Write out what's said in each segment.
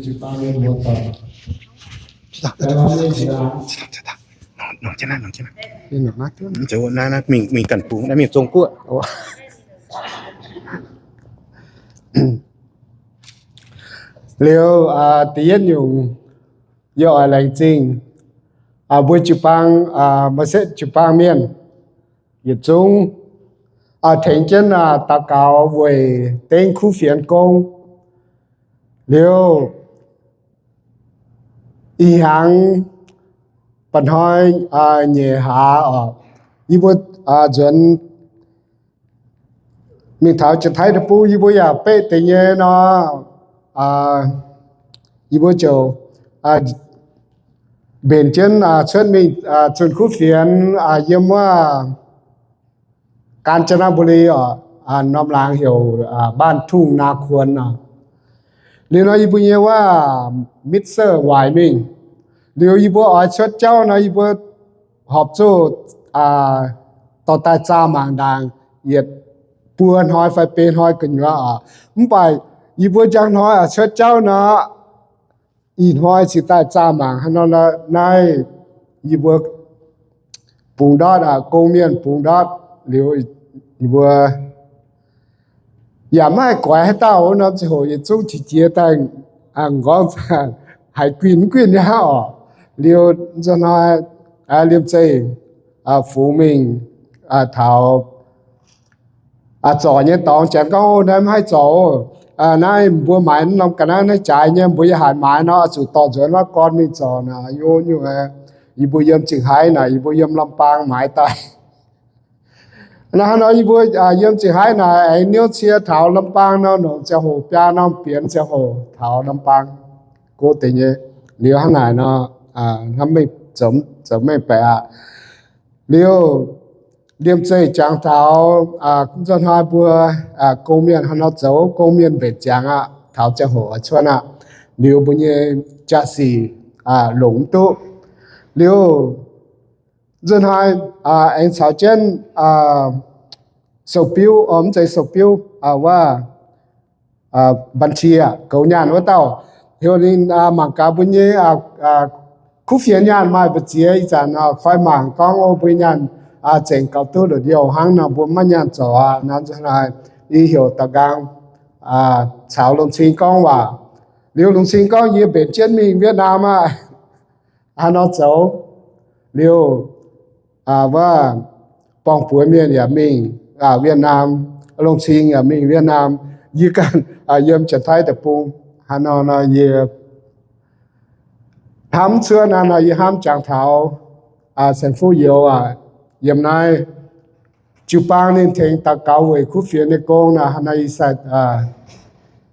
principalmente motor. Dalam ni nong chana ini nak tu. chỗ na mình cần phú na mình trông cua Liu tiền dùng do lại chính buổi chụp băng mà sẽ chụp băng miền Việt Trung thành chân ta cao về tên khu phiền công liu ý hàng bản hỏi nhẹ hạ ý bữa chuẩn mình thảo chỉ thấy được bu ý bữa ya bê tình nhẹ nó ý bữa chiều bên trên chân mình chân khu phiền yếmว่ากาญจนบุรีน้อมลางเหี่ยวบ้านทุ่งนาควรเรียนอีบุญว่ามิสเตอร์ไวมิงเรียวอีบัวชดเจ้านะอีบัวหอบโจ้ต่อตาจ้ามางดังเหยียดปวนหอยไฟเป็นหอยกันอยู่มึงไปอีบัวจังหอยชดเจ้านะอีหอยสิตาจ้ามางฮันนอนในอีบัวปุงดอดกงเมียนปุงดอดเรียวอีบัวอย่าไม่กว่าให้เต้าน้ำจะโหยจุ้งจีเจียแต่ก้อนหายกลิ่นเนี่ยเรียวจะน้อยเรียบใจฟูมิงเท้าจ่อเนี่ยตองแจงก็ได้ไม่ให้จ่อนายบัวหมายน้ำกันนั้นให้จ่ายเนี่ยบัวหายหมายเนาะสุดต่อจนว่าก้อนไม่จ่อนะโยนอยู่ไงอีบัวเยี่ยมจึงหายนะอีบัวเยี่ยมลำปางหมายตายนะnóอีบัวเยี่ยมจึงหายนะไอ้เนี้ยเชียเท้าลำปางเนาะหนูจะโหปลาน้ำเปลี่ยนจะโหเท้าลำปางกูติงเนี่ยเลี้ยวข้างไหนเนาะnóไม่จะไม่แปะเลี้ยวเลี้ยมใจจางเท้าจนหายบัวกงเมียนเขาเจ้ากงเมียนเป็ดจางเท้าจะโหชวนเลี้ยวบุญเนี่ยจะสีหลงตุเลี้ยวจนหายเอ็นสาวเจนสปิวใจสปิวว่าบัญชีเกาหยานว่าเต้าเฮลินมังกาบุญเยคู่เฟียนยานมาบัญชีอีจันคอยมังก้องโอบุญยานเจงเกาตัวเดียวหังนะบุญมันยานจ่อนั่นจะไหนอีเหี่ยวตะกังชาวลงชิงก้องว่าเลี้ยวลงชิงก้องยี่เป็นเจนมีเวียดนามฮันนอเจ้าเลี้ยวว่าปองผัวเมียอย่ามิงเวียดนามลงชิงอย่ามิงเวียดนามยี่กันเยี่ยมจะไทยแต่ปุงฮันนอเยี่ยทำเชื่อนานายี่ห้ามจางเท้าเซนฟูเยียวเยี่ยมนายจูปางนี่เทงตะเกาเวคู่เฟียนในกองฮันนายสัต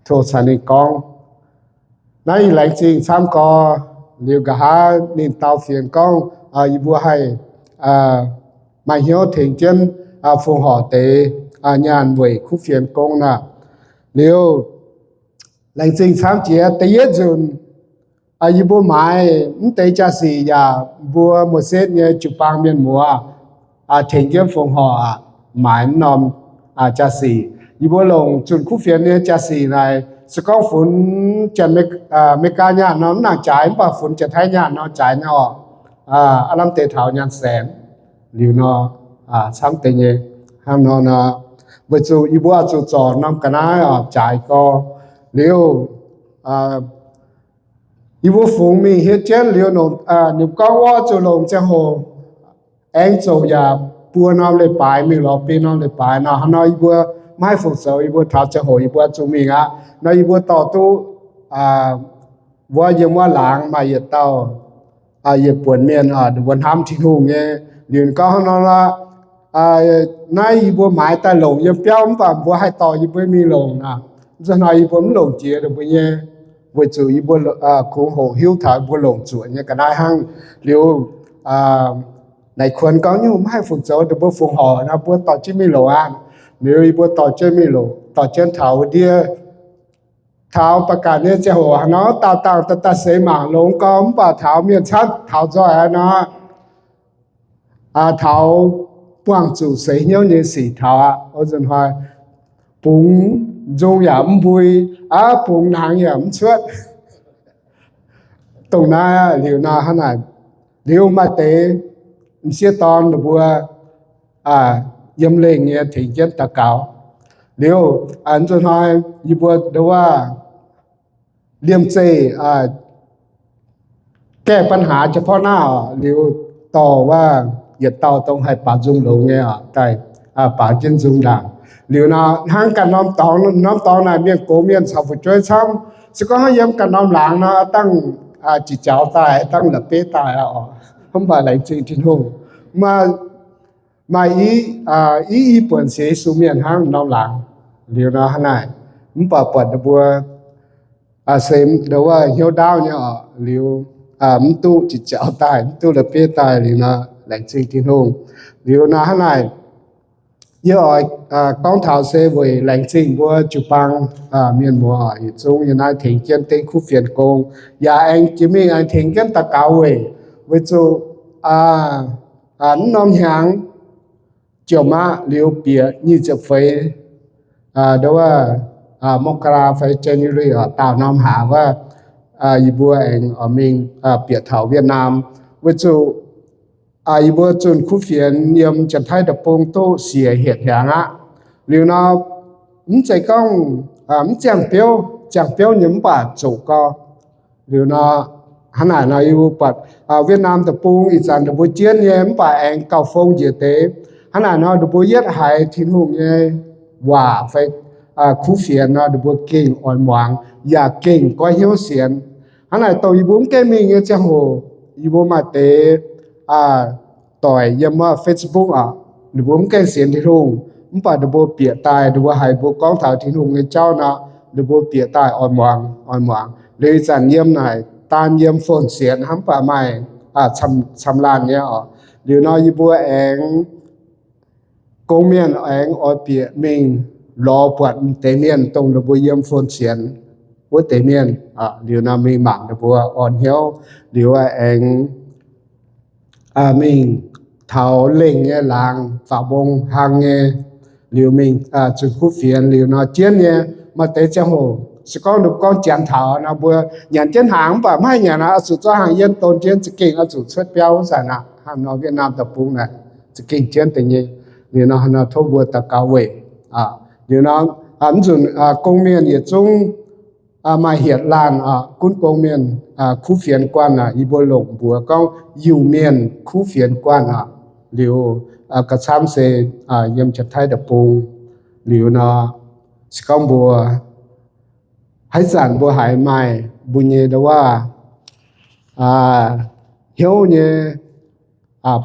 โทสันในกองนายแหลงจริงซ้ำกอเลี้ยวกะหานินเตาเฟียนกองอีบัวให้มาเหี่ยวถึงเจนฟงห่อเตญานเวยคู่เฟียนกงเลี้ยวแหล่งจริงสามเจียเตยจุนอีบัวหมายมันเตยจะสียาบัวหมดเส้นเนี่ยจุปางเมียนมัวถึงเจนฟงห่อหมายนอมจะสีอีบัวลงจุนคู่เฟียนเนี่ยจะสีในสกองฝนจะไม่กล้าญาน้องหนักจ่ายป่ะฝนจะไทยญาน้องจ่ายเนาะอารมณ์เตะเท้ายันแสนหรือเนาะซ้ำเตะเนี่ยห้ามเนาะวิจูอีบัวจูจอน้ำกันนะจ่ายก็เลี้ยวอีบัวฝูงมีเฮ็ดเจนเลี้ยวหนุ่มหนุ่มก้องว่าจูลงจะโหเอ็งจูอย่าปัวน้ำเลยปลายมีหล่อปีน้ำเลยปลายเนาะเนาะอีบัวไม่ฝึกเสาอีบัวเท้าจะโหอีบัวจูมีเนาะอีบัวต่อตู้ว่ายังว่าหลังมาเหยียดเต้าเหยียดปวดเมียนวันทำทิ้งหูเงี้ยเดี๋ยวก็เขาเนาะละนายอีบัวหมายแต่หลงยังเปี้ยวมั้งป่ะบัวให้ต่ออีบัวมีหลงจะนายอีบัวมันหลงเจียเดี๋ยวบัวเนี่ยบัวจู่อีบัวคงโหหิ้วถ่ายบัวหลงจู่เนี่ยก็ได้ห้างเลี้ยวในควรก็ยุ่งไม่ให้ฝึกเจ้าเดี๋ยวบัวฝึกห่อนะบัวต่อจิ้มมีหลงเดี๋ยวอีบัวต่อเจ้ามีหลงต่อเจ้าเท้าเดียเท้าประกาศเนี่ยจะหัวเนาะต่างตาเสมาหลงก็มป่ะเท้าเมียชัดเท้าจ้อยเนาะเท้าป้วงจู่เสียเงี้ยสีเท้าเอาจนหอยปุ้งจงหยำบุยปุ้งนางหยำชวด ตรงนั้นเหลียวนาขนาดเหลียวมาเตะเสียตอนบัวยำเล่งเนี่ยถึงเย็นตะเกาเหลียวอันจนหอยยีบัวเดี๋ยวว่าเลี่ยมเจแก้ปัญหาเฉพาะหน้าเหลียวต่อว่าอย่าเต่าต้องให้ป่าจุงหลงเนี่ยแต่ป่าเจนจุงด่างเหลียวนาทางการน้ำตองน่ะเมียนโกเมียนสาวผู้ช่วยซ้ำสก็ให้ย้ำการน้ำหลังนะตั้งจิตเจ้าตายตั้งหลับเป้ตายผมว่าอะไรจริงที่นู่นมาอีเปิดเสียสุเมียนห้างน้ำหลังเหลียวนาขนาดมันเปิดบัวเสมเดี๋ยวว่าเหี่ยวดาวเนี่ยเหลียวมันตู้จิตเจ้าตายมันตู้หลับเป้ตายเหลียวนาแหล่งจริงที่นู่นเหลียวนาขนาดเยอะก้องเท้าเซเวยแหล่งจริงบัวจุปังเมียนมัวอีจงยังไงถึงเจียนเต็งคู่เฟียนกงอย่าเองจิมีไอถึงกันตะเกาเวยเวจูน้องหางเจียวมาเลี้ยวเปียยี่จะไฟเดี๋ยวว่ามกราไฟเจนยูรีตาวน้ำหาว่าอีบัวเองมิงเปียเถาเวียดนามเวจูอีบัวจุนคู่เฟียนเยี่ยมจันไทยตะปงโตเสียเหตุอย่างเลี้ยวนามันใจก้องมันจังเปียวหยิมป่าจูก็เลี้ยวนาขนาดนายปัดเวียดนามตะปูอีสานตะปูเจียนเนี่ยป่าเองเก่าฟงเยเตขนาดนายตะปูเย็ดหายทิ้งหุ่งเนี่ยว่าไฟคู่เฟียนนะตะปูเก่งอ่อนหวางอยากเก่งก็เหี้ยวเสียนขนาดตัวอีบุ้มแกมีเงี้ยจะโหอีบุ้มมาเตต่อยยามว่าเฟซบุ๊กหรือบุ้มแกเสียนทิ้งหุ่งมันป่าตะปูเปียตายหรือว่าหายบุกกองถ่ายทิ้งหุ่งเงี้ยเจ้านะตะปูเปียตายอ่อนหวางเลยจันเยี่ยมหน่อยตานเยี่ยมฝนเสียนห้ำป่าไม้ชำลานเนี่ยหรือน้อยบัวเองกงเมียนเองอเปียมิงรอปวดเตเมียนตรงระบัวเยี่ยมฝนเสียนบัวเตเมียนหรือน้ามีหมักระบัวอ่อนเหี้ยวหรือว่าเองมิงเท้าเล่งเนี่ยลางฝาบงหางเนี่ยหรือมิงจุดคู่เฟียนหรือน้าเจียนเนี่ยมาเตจะโหสกอลูกก้อนเจียนเถานะบัวอย่างเจียนหางป่ะไม่อย่างนะสุดจะหางเย็นตนเจียนจะเก่งสุดช่วยเปียวสานะห้ามนอเวียดนามตะปุงนะจะเก่งเจียนแต่เนี่ยเดี๋ยวนะทบบัวตะเกาเวเดี๋ยวนะจุนกงเมียนเยจงมาเหียดลานกุ้นกงเมียนคู่เฟียนกวนอีบัวหลงบัวก็อยู่เมียนคู่เฟียนกวนเดี๋ยวกระซ้ำเซเยี่ยมจัดไทยตะปุงเดี๋ยวนะสกอมบัวให้สารบัวหายใหม่บุญเยดว่าเหี้ยวเนี่ย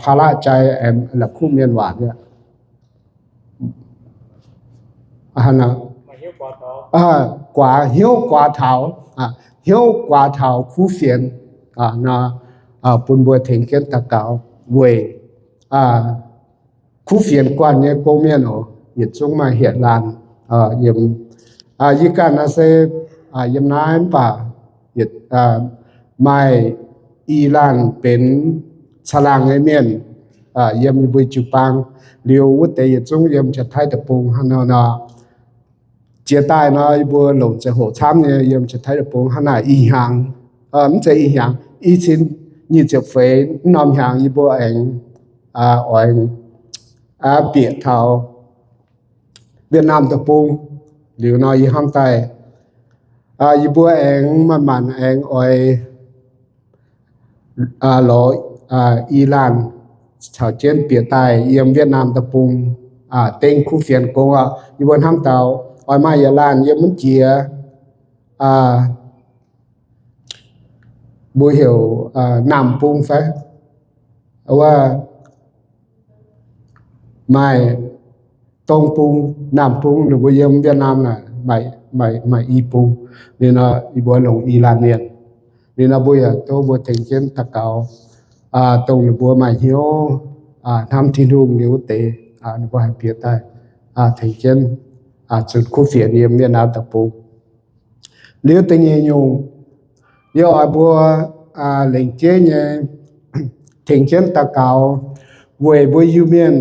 ภาระใจหลักคู่เมียนหวานเนี่ยนะกว่าเหี้ยวกว่าเท้าเหี้ยวกว่าเท้าคู่เฟียนนะปุ่นบัวเถงเกนตะเกาเวยคู่เฟียนกว่าเนี่ยโกเมียนหยุดจงมาเหียดลานเยี่ยมยิ่งการนะเซยามน้ำป่าหยุดไม่อีรานเป็นฉลางไอเมียนยามบุยจุปังเลียววุฒิยจงยามจะไทยตะปูฮันนาเจียใต้นะบัวหลงจะโหช้ำเนี่ยยามจะไทยตะปูฮันนาอีหางมันจะอีหางอีชิ้นยี่จะเฟยนอมหางอีบัวเองอ่อยเปียเทาเวียดนามตะปูเลียวนอยห้างใต้อีบัวเองมันเองอ่อยหล่ออิหร่านชาวเจียนเปียใต้เยี่ยมเวียดนามตะปุงเต็งคู่เฟียนกงอยู่บนห้างเตาอ่อยมายาลานเยี่ยมมันเจียบุยเหี่ยวนำปุงไฟว่าไม่ตรงปุงนำปุงหรือบุยเยี่ยมเวียดนามน่ะไม่อีปุงนี่นะอีบัวหลงอิหร่านเนี่ยนี่นะบุยตัวบัวเต็งเจียนตะเกาตรงบัวใหม่เหี่ยวทำที่รุ่งเลี้ยวเตะบัวให้เปียใต้ถึงเช่นจุดคู่เฟียนเยี่ยมเวียดนามตะปูเลี้ยวเตงเยี่ยงเลี้ยวบัวเหล่งเจียเนี่ยถึงเช่นตะเกาเวยบัวยูเมียน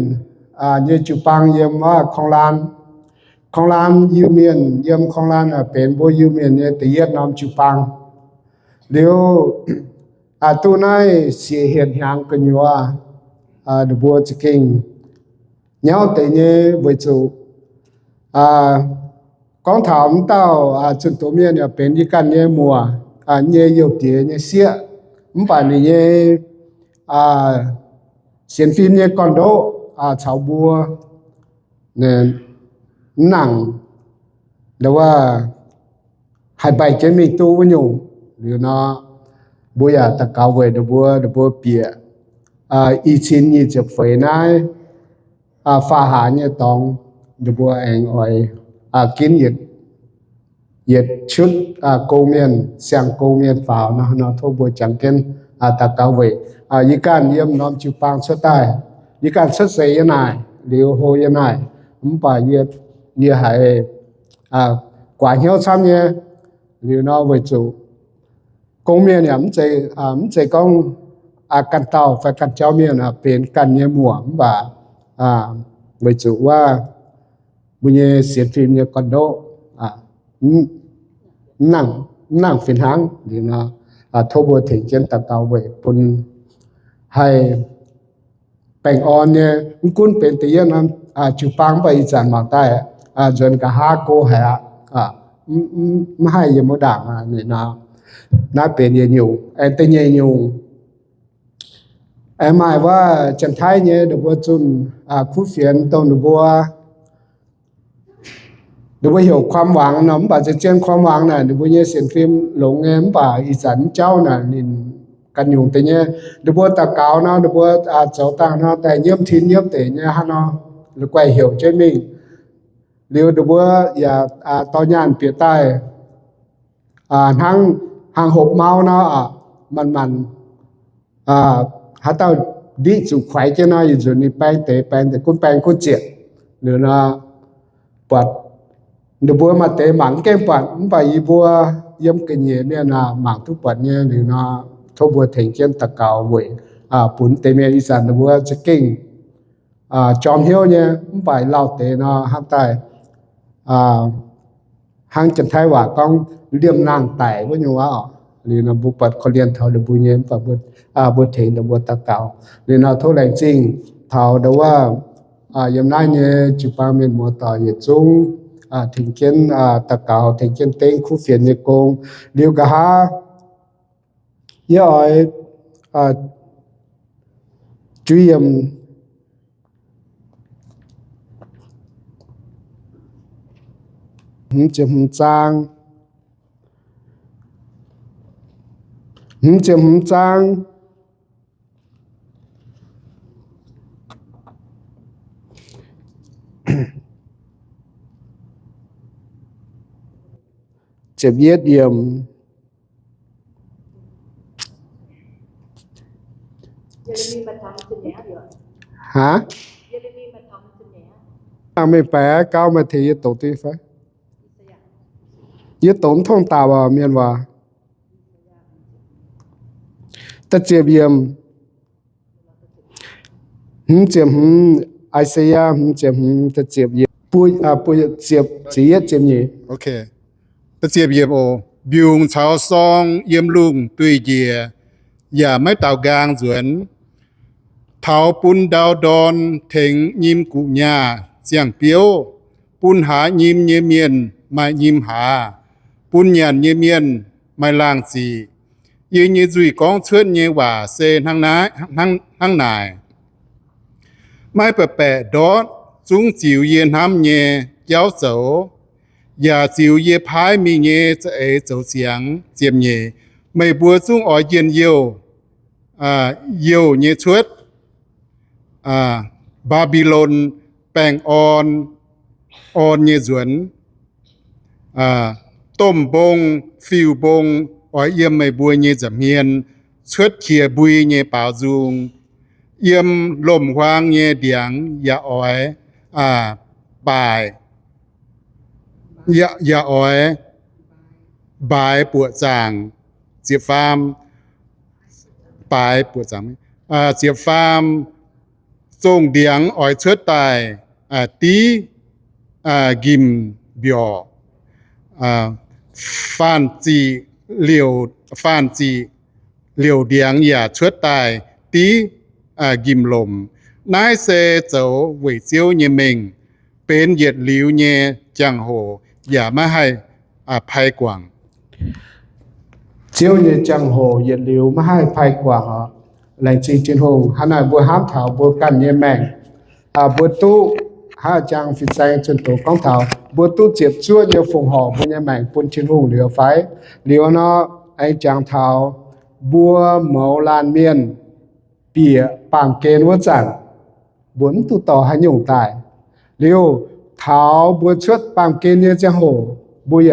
เยี่ยจุปังเยี่ยมว่าของลานยูเมียนเยี่ยมของลานเป็นบัวยูเมียนเนี่ยแต่เวียดนามจุปังเลี้ยว tu này sẽ hiện hàng cái nhua được bùa chỉ kinh nhau tự nhiên với chủ con thảo tao chuẩn tổ miên là bên đi căn nhé mùa nhé yêu tiền nhé xịa phải là nhé xem phim nhé con đỗ cháu bùa nè nặng đâu hai bài chế mình tu với nhung điều nó bùa ta cao về được bùa bịa y chín như chụp phơi này pha hạ như tòng được bùa anh ơi kiến nhiệt chút câu miền sang câu miền vào nó thôi bùa chẳng kiến ta cao về y can yếm nom chịu bang xuất tài y can xuất xây như này liều hồ như này không phải như hải quả hiếu xăm nhé liều nó về chủ công miền nhắm chạy con căn tàu phải căn cháu miền bên căn như mùa và về chủว่าบุญเสียฟิล์มเนี่ยคอนโดนั่งฟินหางดีนะทบถึงเจนตะเกาไว้ปุ่นให้แปลงออนเนี่ยกุ้นเป็นตีนั้นจุปังไปอีสานมาใต้จนกะหาโกหะไม่ให้ยมด่างนี่นะน่าเป็นยังอยู่แต่ยังอยู่หมายว่าจันทายเนี่ยดูว่าจุนคู่เฟียนต้องดูว่าhiểu ความหวังเนาะป่าจะเจียนความหวังน่ะดูว่าเนี่ยเสียงฟิล์มหลงเงี้ยป่าอีสานเจ้าน่ะนินกันอยู่แต่เนี่ยดูว่าตะเกาเนาะดูว่าเจ้าต่างเนาะแต่เยี่ยมทิ้นเยี่ยมเตะเนี่ยฮะเนาะหรือไกวhiểu ใช่มั้ยเรียวดูว่าอย่าตอนยานเปียใต้hàng hộp máu nóมันหาเต้าดีสุขไข่เจ้าน้อยอยู่ในแป้งแต่คุณแป้งคุณเจียหรือนะปัดเดี๋ยวบัวมาเตะหมังแก้มปัดมันไปบัวเยี่ยมกันเนี่ยนะหมังทุกปัดเนี่ยหรือนะทบบัวถึงเจ้าตะเกาเว้ยปุ่นเตเมียอีสานเดี๋ยวบัวจะเก่งจอมเหี้ยวเนี่ยมันไปเล่าเตะนะห้างใต้ห้างจันทายว่าก้องเลี่ยมนางไต่ก็ยังว่าหรือนะบุปผาเขาเรียนเท่าเดบุญเยี่ยมปัดบุเถงเดบัวตะเกาหรือนะเท่าไหร่จริงเท่าเดว่ายามนั้นเนี่ยจุปาเมียนมัวต่อเหยียดจุงถึงเช่นตะเกาถึงเช่นเต็งคู่เฟียนเนี่ยกงเลี้ยวกะฮะย่อยจุยมจะหุ่นจางจะหุ่นจางจะเยียดเยี่ยมฮะไม่แปลก้าวมาทีตกตีไฟยึดตนท่องตาว่าเมียนว่าตะเจียบเยี่ยมเจียมไอเซียเจียมตะเจียบเยี่ยมปุยเจียบเจียเจียมนี่โอเคตะเจียบเยี่ยมโอบิวงชาวซองเยี่ยมลุงตุยเจียอย่าไม่เต่ากลางสวนเถาปุนดาวดอนเถงยิมกุญาเสียงเปียวปุนหายิมเยเมียนมายิมหาปุนยันเยเมียนไม่ล่างสียืนยืจุยกองเชิญเยว่าเซทั้งนายไม่แปะดอดจุงจิวเย็นห้ำเยเจ้าเสาอย่าจิวเยพายมีเยจะเจ้าเสียงเจียมเยไม่บัวจุงอ๋อเย็นเยวเยวเยชวดบาบิโลนแปงออนเยจวนต้มบงฟิวบงอ๋อเยี่ยมไม่บัวเยจะเมียนชวดเขียบุยเยเป่าจุงเยี่ยมลมควางเยเดียงอย่าอ้อยบายอย่าอ้อยบายปวดจางเสียฟามปายปวดจางเสียฟามจงเดียงอ้อยเชิดตายตีกิมเบียวฟานจีเหลียวฟานจี liều điang ya chuất tài tí ghim lồm nái xe dấu vĩ siêu như mình bên nhiệt liu nhẹ chẳng hồ ya mà hay phai quảng chiếu như chẳng hồ nhiệt liều mà hai phai quả họ lành trình trên hùng hắn nói bùa hám thảo bùa căn nhẹ mèn bùa tu ha chàng phi sang chân tổ công thảo bùa tu chiết chua như phùng họ bùa nhẹ mèn bùn trên hùng liều phái liều nó anh chàng thảo bùa mẫu lan miên bìa bảng kên vô chẳng bốn tu tỏ hay nhung tài liều thảo bùa chuất bảng kên như chẳng hồ bùi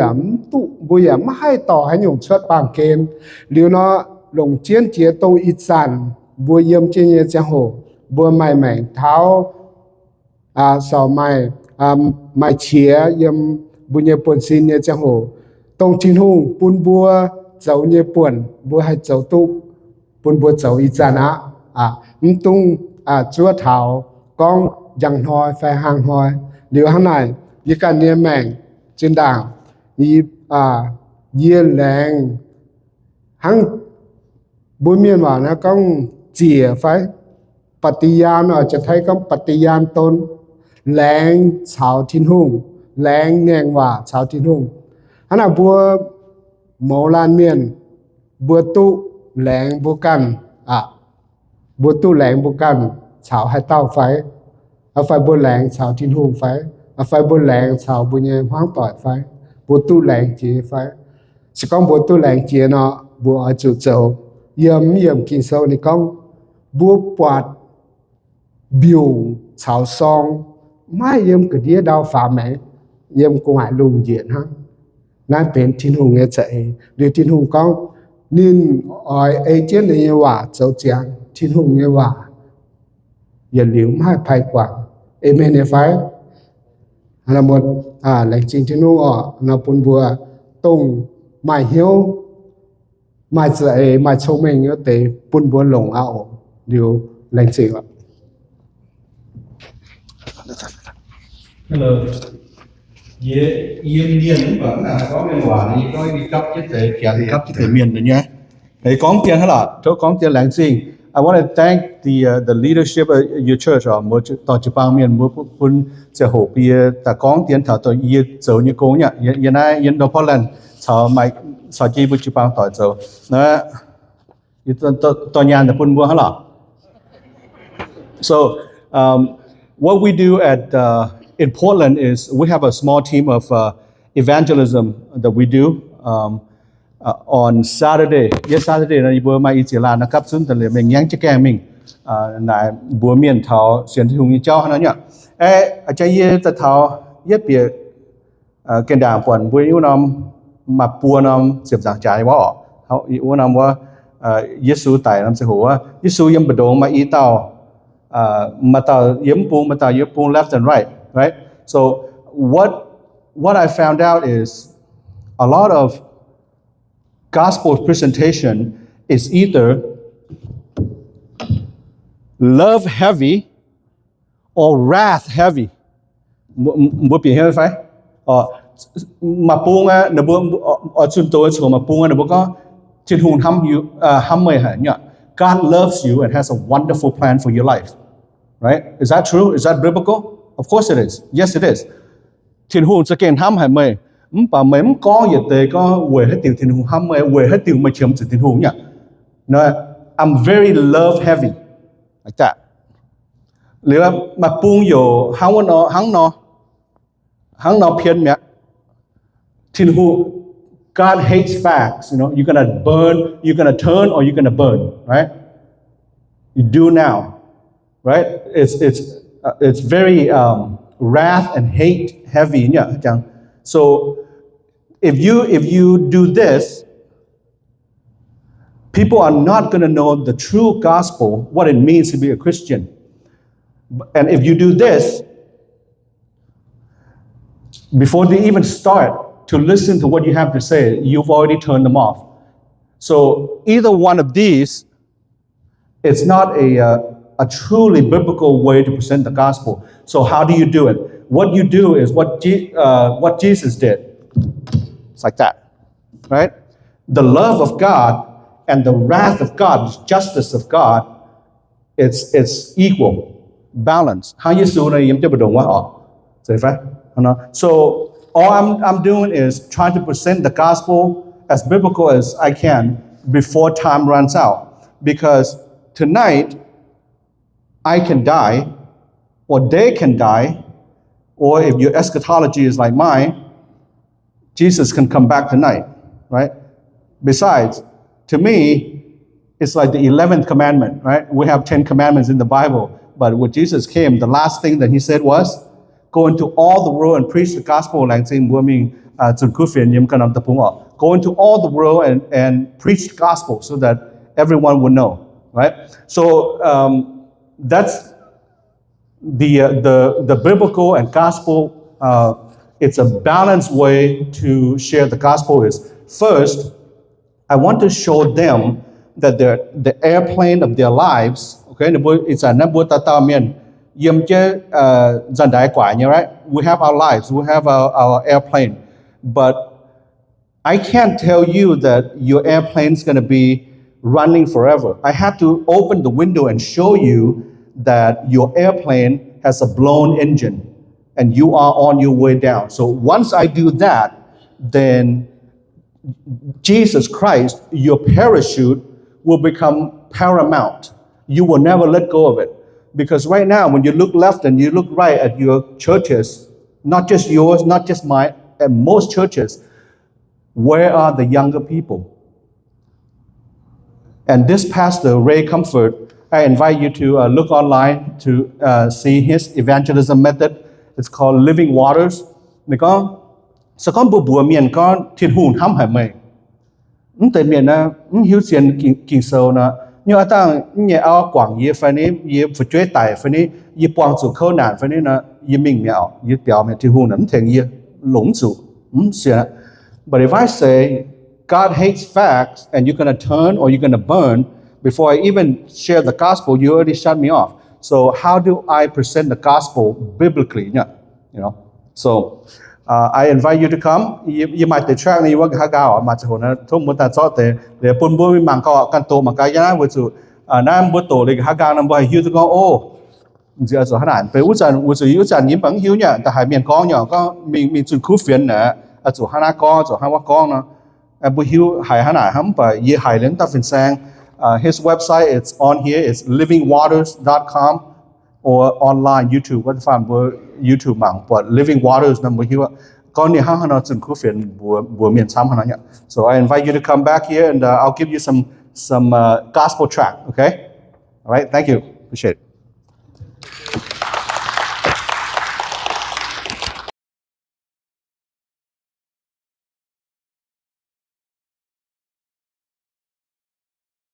ẩm hai tỏ hay nhung chuất bảng kên liều nó lồng chiến chế tô ít sản bùi yếm trên như chẳng hồ bùa mày mảnh thảo sau mày chia yếm bùi nhẹ buồn xin như chẳng hồ tông chín hùng bùn bùa dấu như buồn bùa hay dấu tu bùn bùa dấu ít sản tung chúa thảo con dằng hoi phải hàng hoi liều hàng này như cả niệm mèn trên đảng như yên lành hàng bùi miền vào nó con chìa phải Patiyan ởจะthấy con Patiyan tôn lành chào thiên hùng lành ngang hòa chào thiên hùng hắn là bùa mẫu lan miền bùa tu lành bùa căn bùa tu lành bùa căn chào hai tao phải bùa lành chào thiên hùng phải bùa lành chào bùa nhẹ hoang tỏi phải bùa tu lành chỉ phải chỉ con bùa tu lành chỉ nó bùa ở chủ dầu yếm kinh sâu này con bùa quạt biểu chào song mai yếm cái đĩa đau phá mẹ yếm cũng ngại lùng diện ha nói bên thiên hùng nghe chạy điều thiên hùng con nên ở ấy chiến này như hòa dấu chàng thiên hùng như hòa giờ liễu mai phai quảng amen phải là một lệnh trình thiên hùng ở nó bùn bùa tung mai hiếu mai dạy mai thông minh như thế bùn bùa lồng ảo điều lệnh trình ạ. Hello. Yên miền vẫn là có bên ngoài này có đi cấp chứ thể kéo đi cấp chứ thể miền nữa nhé. Đấy có tiền hay là chỗ có tiền lãng sinh. I want to thank the leadership of your church or một tổ chức bao miền một quân sẽ hỗ bia ta có tiền thảo tổ yên dấu như cố nhỉ. Hiện nay yên đâu Poland thảo mày thảo chi bút chụp bao tỏi dấu. Nó tổ nhà là quân mua hay là. So what we do at in Portland is we have a small team of evangelism that we do on Saturday. Yes, Saturday là bữa mai ít là nó cấp xuống từ mình nhắn cho các mình là bữa miền thảo xuyên thị hùng cho nó nhở. Ở đây ye ta thảo yết bia cái đảng quần bữa yêu năm mà bùa năm xếp giảng trái quá. Họ yêu năm quá Giêsu tại năm sẽ hổ Giêsu yếm bờ đồ mà ý tao mà tao yếm buông left and right. So what I found out is a lot of gospel presentation is either love heavy or wrath heavy. Một biển hiểu phải? Mà buông á, nó buông ở trên tôi mà buông á, nó có trên hồn hăm mày hả nhỉ? God loves you and has a wonderful plan for your life. Right? Is that true? Is that biblical? Of course it is. Yes, it is. Thiên hồn sẽ kèn hăm hay mày, bà mày có gì thế có quê hết tiền thiên hồn hăm mày quê hết tiền mày chiếm sự thiên hồn nhỉ? No, I'm very love heavy, like that. Liệu mà buông yo hang nó phiền mẹ. Thiên hồn God hates facts. You know, you're gonna burn, you're gonna turn, or you're gonna burn, right? You do now, right? It's very wrath and hate heavy nhỉ chẳng. So if you do this, people are not going to know the true gospel, what it means to be a Christian. And if you do this, before they even start to listen to what you have to say, you've already turned them off. So either one of these, it's not a truly biblical way to present the gospel. So how do you do it? What you do is what Jesus did. It's like that, right? The love of God and the wrath of God, the justice of God, it's equal, balance. How you so all I'm doing is trying to present the gospel as biblical as I can before time runs out. Because tonight, I can die, or they can die, or if your eschatology is like mine, Jesus can come back tonight, right? Besides, to me, it's like the 11th commandment, right? We have 10 commandments in the Bible, but when Jesus came, the last thing that he said was, go into all the world and preach the gospel. Go into all the world and preach the gospel so that everyone will know, right? So that's the biblical and gospel. It's a balanced way to share the gospel. Is first, I want to show them that the airplane of their lives. Okay, it's a number right? We have our lives, we have our airplane, but I can't tell you that your airplane's going to be running forever. I have to open the window and show you that your airplane has a blown engine and you are on your way down. So once I do that, then Jesus Christ, your parachute, will become paramount. You will never let go of it. Because right now, when you look left and you look right at your churches, not just yours, not just mine, and most churches, where are the younger people? And this pastor, Ray Comfort, I invite you to look online to see his evangelism method. It's called Living Waters. Sa con bùa bùa miền con thiên hùn hăm hải mày. Tại miền na hiếu xiên kinh sâu na. Nhưng mà ta nhẹ ao quảng ye phải ní ye phải chơi tài phải ní ye quảng chủ khâu nạn phải ní na ye mình mèo ye tiểu mèo thiên hùn nấm thành ye lũng chủ xiên. But if I say God hates facts and you're going to turn or you're going to burn, before I even share the gospel, you already shut me off. So how do I present the gospel biblically? You know. So I invite you to come. You might track me what hagao mà chỗ nó thông muốn ta cho te để pun bui mang cao can to mà cái giá với chủ nam bút tổ để hagao nam bui hiu to go oh giờ số hạn về út chủ yếu chẳng những bằng hiu nháแต่ hải miền con nhỏ có mình chủ khu phiền nè chủ hana con chủ hana con nó bui hiu hải hana hắm và ye hải lên ta phiền sang. His website it's on here. It's livingwaters.com or online YouTube. What find YouTube mạng, but Living Waters number here. Con này hăng nó chừng khu phiền bùa miền Sam hăng nhá. So I invite you to come back here and I'll give you some gospel track. Okay. All right. Thank you. Appreciate it.